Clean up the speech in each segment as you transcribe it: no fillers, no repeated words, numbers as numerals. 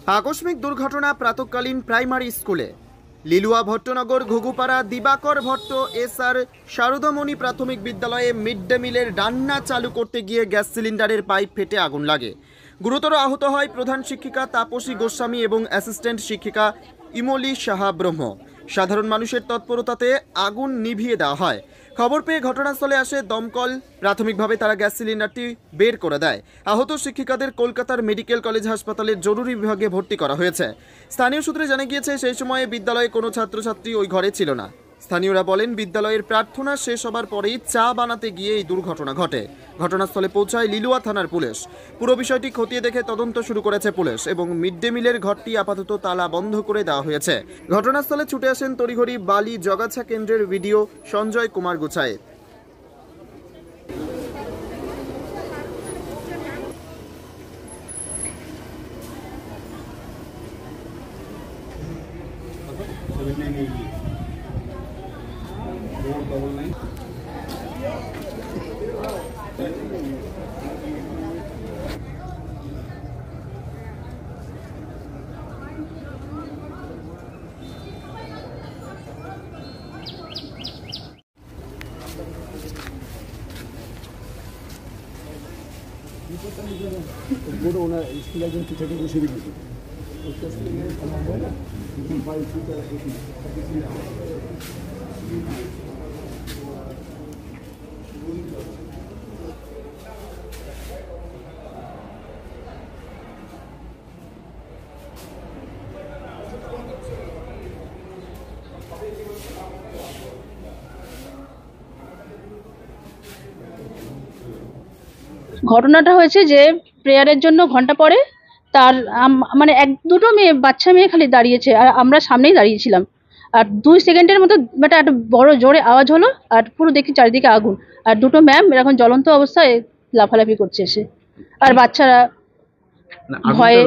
আকস্মিক দুর্ঘটনা প্রাতকালীন প্রাইমারি স্কুলে। লিলুয়া ভট্টনগর ঘুঘুপাড়া দিবাকর ভট্ট এসআর শারদামণি প্রাথমিক বিদ্যালয়ে মিড ডে মিলের রান্না চালু করতে গিয়ে গ্যাস সিলিন্ডারের পাইপ ফেটে আগুন লাগে। গুরুতর আহত হয় প্রধান শিক্ষিকা তাপসী গোস্বামী এবং অ্যাসিস্ট্যান্ট শিক্ষিকা ইমলি সাহা ব্রহ্ম। সাধারণ মানুষের তৎপরতাতে আগুন নিভিয়ে দেওয়া হয়। খবর পেয়ে ঘটনাস্থলে আসে দমকল। প্রাথমিকভাবে তারা গ্যাস সিলিন্ডারটি বের করে দেয়। আহত শিক্ষিকাদের কলকাতার মেডিকেল কলেজ হাসপাতালের জরুরি বিভাগে ভর্তি করা হয়েছে। স্থানীয় সূত্রে জানা গিয়েছে, সেই সময়ে বিদ্যালয়ে কোনো ছাত্রছাত্রী ওই ঘরে ছিল না। স্থানীয়রা বলেন, বিদ্যালয়ের প্রার্থনা শেষ হবার পরেই চা বানাতে গিয়ে এই দুর্ঘটনা ঘটে। ঘটনাস্থলে পৌঁছায় লিলুয়া থানার পুলিশ। পুরো বিষয়টি খতিয়ে দেখে তদন্ত শুরু করেছে পুলিশ এবং মিড ডে মিলের ঘরটি আপাতত তালা বন্ধ করে দেওয়া হয়েছে। ঘটনাস্থলে ছুটে আসেন তড়িঘড়ি বালি জগাছা কেন্দ্রের ভিডিও সঞ্জয় কুমার গুছায়। ওনার স্কুল একজন টিচারকে বসে দিয়েছে। ঘটনাটা হয়েছে যে প্রেয়ারের জন্য ঘন্টা পরে তার মানে দুটো বাচ্চা মেয়ে খালি দাঁড়িয়েছে আর আমরা সামনেই দাঁড়িয়েছিলাম। আর 2 সেকেন্ডের মতো একটা বড় জোরে আওয়াজ হলো আর পুরো দেখি চারিদিকে আগুন আর দুটো ম্যাম এরকম জ্বলন্ত অবস্থায় লাফালাফি করছে এসে। আর বাচ্চারা ভয়ে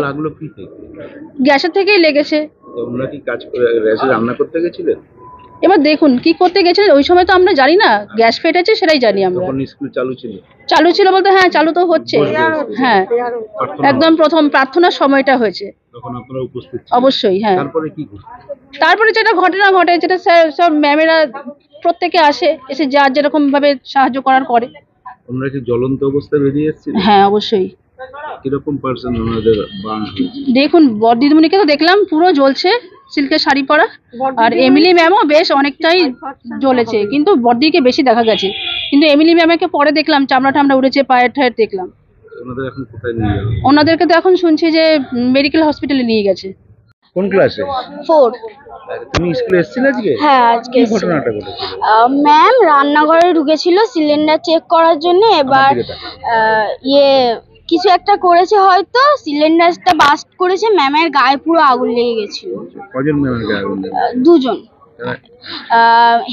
গ্যাসের থেকেই লেগেছে। তোমরা কি কাজ করে রান্না করতে গেছিলেন? এবার দেখুন কি করতে গেছিলেন, ওই সময় তো আমরা জানি না গ্যাস ফেটেছে, সেটাই জানি আমরা। তখন স্কুল চালু ছিল? চালু ছিল বলতে হ্যাঁ, চালু তো হচ্ছে। হ্যাঁ, একদম প্রথম প্রার্থনার সময়টা হয়েছে। তখন আপনারা উপস্থিত? অবশ্যই, হ্যাঁ। তারপরে কি ঘটে? তারপরে যেটা ঘটনা ঘটে, যেটা সব ম্যামেরা প্রত্যেকে আসে, এসে যার যেরকম ভাবে সাহায্য করার করে। তোমরা কি জ্বলন্ত অবস্থায় বেরিয়ে এসেছিলে? হ্যাঁ, অবশ্যই। কিরকম পার্সেন্ট ওনাদের বার্ন হয়েছে? দেখুন, বড়দিদিমণিকে তো দেখলাম পুরো জ্বলছে, সিল্কের শাড়ি পরা। আর এমিলি ম্যামও বেশ অনেকটাই জ্বলেছে, কিন্তু বড়দিকে বেশি দেখা গেছে। কিন্তু এমিলি ম্যামকে পরে দেখলাম চামড়া টামড়া উড়েছে, পায়ের ঠায়ের দেখলাম। ওনাদের এখন কোথায় নিয়ে যাবে? ওনাদেরকে তো এখন শুনছি যে মেডিকেল হসপিটালে নিয়ে গেছে। কোন ক্লাসে? 4। তুমি স্কুলে এসেছিলে আজকে? হ্যাঁ, আজকে কি ঘটনাটা ঘটেছিল? ম্যাম রান্নাঘরে ঢুকেছিল সিলিন্ডার চেক করার জন্য। এবার কিছু একটা করেছে, হয়তো সিলিন্ডারটা বাস্ট করেছে, ম্যামের গায়ে পুরো আগুন লেগে গেছিল। কজন ম্যামের গায়ে আগুন লেগেছে? 2 জন।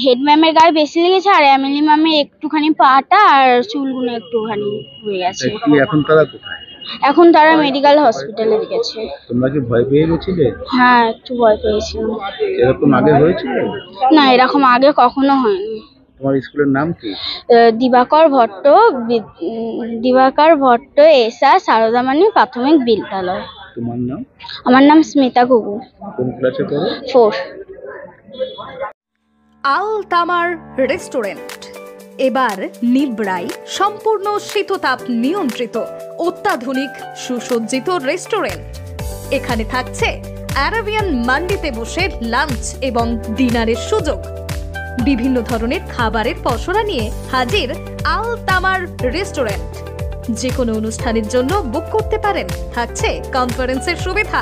হেড ম্যামের গায়ে বেশি লেগেছে আর এমিলি ম্যামের একটুখানি পাটা আর চুলগুলো একটুখানি হয়ে গেছে। এখন তারা কোথায়? এখন তারা মেডিকেল হসপিটালে গেছে। তোমরা কি ভয় পেয়ে গেছিলে? হ্যাঁ, একটু ভয় পেয়েছিলাম। এরকম আগে হয়েছিল? না, এরকম আগে কখনো হয়নি। তোমার স্কুলের নাম কি? দিবাকর ভট্ট এসআর শারদামণি প্রাথমিক বিদ্যালয়। তোমার নাম? আমার নাম স্মিতা গুগু। কোন ক্লাসে পড়ো? 4। আল তামার রেস্টুরেন্ট এবার নিবড়াই সম্পূর্ণ শীততাপ নিয়ন্ত্রিত অত্যাধুনিক সুসজ্জিত রেস্টুরেন্ট। এখানে থাকছে আরাবিয়ান মান্ডিতে বসে লাঞ্চ এবং ডিনারের সুযোগ। বিভিন্ন ধরনের খাবারের পসরা নিয়ে হাজির আল তামার রেস্টুরেন্ট। যে কোনো অনুষ্ঠানের জন্য বুক করতে পারেন, থাকছে কনফারেন্সের সুবিধা।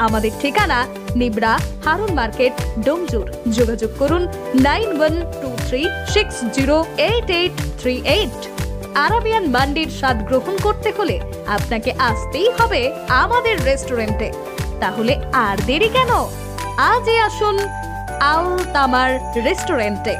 আমাদের ঠিকানা নিবড়া হারুন মার্কেট, ডোমজুর। যোগাযোগ করুন 9123608838। আরাবিয়ান মান্ডির স্বাদ গ্রহণ করতে হলে আপনাকে আসতেই হবে আমাদের রেস্টুরেন্টে। তাহলে আর দেরি কেন? আজই আসুন আল তামার রেস্টুরেন্টে।